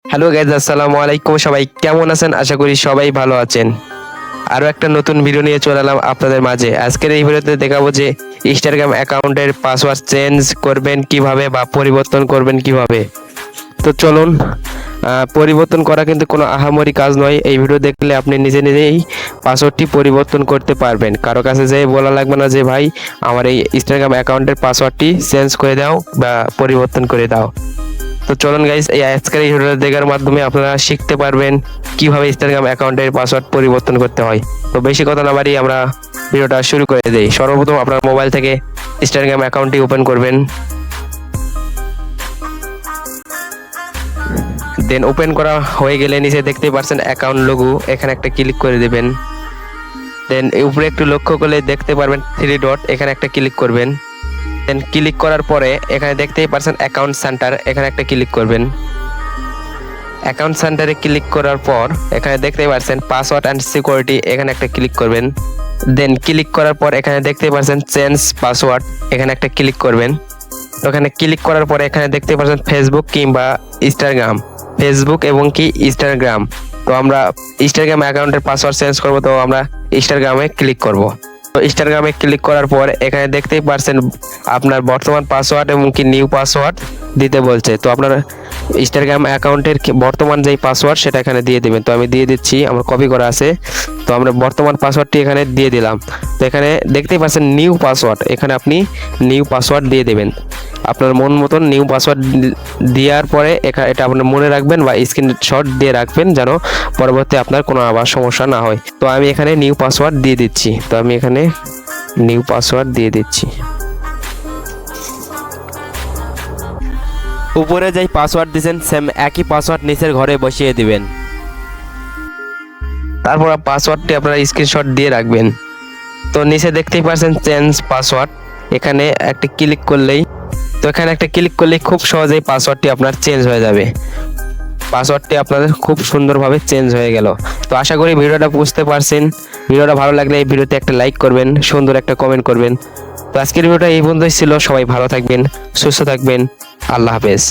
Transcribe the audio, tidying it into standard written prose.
Hello guys, আসসালামু আলাইকুম। সবাই কেমন আছেন? আশা করি সবাই ভালো আছেন। আরও একটা নতুন ভিডিও নিয়ে চলে এলাম আপনাদের মাঝে। আজকের এই ভিডিওতে দেখাবো যে ইনস্টাগ্রাম অ্যাকাউন্টের পাসওয়ার্ড চেঞ্জ করবেন কিভাবে বা পরিবর্তন করবেন কিভাবে। তো চলুন, পরিবর্তন করা কিন্তু কোনো আহামরি কাজ নয়। এই ভিডিও দেখলে আপনি নিজে নিজেই পাসওয়ার্ডটি পরিবর্তন করতে পারবেন। কারো কাছে যেয়ে বলা লাগবে না যে ভাই আমার এই ইনস্টাগ্রাম অ্যাকাউন্টের পাসওয়ার্ডটি চেঞ্জ করে দাও বা পরিবর্তন করে দাও। তো চলুন গাইস, এই আজকের এই ভিডিওটা দেখার মাধ্যমে আপনারা শিখতে পারবেন কিভাবে ইনস্টাগ্রাম অ্যাকাউন্টের পাসওয়ার্ড পরিবর্তন করতে হয়। তো বেশি কথা না বাড়িয়ে আমরা ভিডিওটা শুরু করে দেই। সর্বপ্রথম আপনার মোবাইল থেকে ইনস্টাগ্রাম অ্যাকাউন্টটি ওপেন করবেন। দেন ওপেন করা হয়ে গেলে নিচে দেখতে পাচ্ছেন অ্যাকাউন্ট লোগো, এখানে একটা ক্লিক করে দেবেন। দেন উপরে একটু লক্ষ্য করলে দেখতে পারবেন 3 ডট, এখানে একটা ক্লিক করবেন। দেন ক্লিক করার পরে এখানে দেখতেই পাচ্ছেন অ্যাকাউন্ট সেন্টার, এখানে একটা ক্লিক করবেন। অ্যাকাউন্ট সেন্টারে ক্লিক করার পর এখানে দেখতেই পাচ্ছেন পাসওয়ার্ড অ্যান্ড সিকিউরিটি, এখানে একটা ক্লিক করবেন। দেন ক্লিক করার পর এখানে দেখতেই পাচ্ছেন চেঞ্জ পাসওয়ার্ড, এখানে একটা ক্লিক করবেন। তো এখানে ক্লিক করার পরে এখানে দেখতে পাচ্ছেন ফেসবুক কিংবা ইনস্টাগ্রাম, ফেসবুক এবং কি ইনস্টাগ্রাম। তো আমরা ইনস্টাগ্রাম অ্যাকাউন্টের পাসওয়ার্ড চেঞ্জ করব, তো আমরা ইনস্টাগ্রামে ক্লিক করব। তো ইনস্টাগ্রামে ক্লিক করার পর এখানে দেখতেই পাচ্ছেন আপনার বর্তমান পাসওয়ার্ড এবং কি নিউ পাসওয়ার্ড দিতে বলছে। তো আপনার ইনস্টাগ্রাম অ্যাকাউন্টের বর্তমান যেই পাসওয়ার্ড সেটা এখানে দিয়ে দেবেন। তো আমি দিয়ে দিচ্ছি, আমার কপি করা আছে। তো আমরা বর্তমান পাসওয়ার্ডটি এখানে দিয়ে দিলাম। তো এখানে দেখতেই পাচ্ছেন নিউ পাসওয়ার্ড, এখানে আপনি নিউ পাসওয়ার্ড দিয়ে দেবেন। আপনার মন মতন নিউ পাসওয়ার্ড দেওয়ার পরে এটা আপনার মনে রাখবেন বা স্ক্রিনশট দিয়ে রাখবেন, যেন পরবর্তী আপনার কোনো আবার সমস্যা না হয়। তো আমি এখানে নিউ পাসওয়ার্ড দিয়ে দিচ্ছি। তো আমি এখানে নিউ পাসওয়ার্ড দিয়ে দিচ্ছি। উপরে যেই পাসওয়ার্ড দিয়েছেন সেম একই পাসওয়ার্ড নিচের ঘরে বসিয়ে দিবেন। তারপর পাসওয়ার্ডটি আপনারা স্ক্রিনশট দিয়ে রাখবেন। তো নিচে দেখতেই পাচ্ছেন চেঞ্জ পাসওয়ার্ড, এখানে একটা ক্লিক করলেই খুব সহজেই পাসওয়ার্ডটি আপনার চেঞ্জ হয়ে যাবে। পাসওয়ার্ডটি আপনাদের খুব সুন্দরভাবে চেঞ্জ হয়ে গেল। তো আশা করি ভিডিওটা বুঝতে পারছেন। ভিডিওটা ভালো লাগলে এই ভিডিওতে একটা লাইক করবেন, সুন্দর একটা কমেন্ট করবেন। তো আজকের ভিডিওটা এই পর্যন্তই ছিল। সবাই ভালো থাকবেন, সুস্থ থাকবেন। আল্লাহ হাফেজ।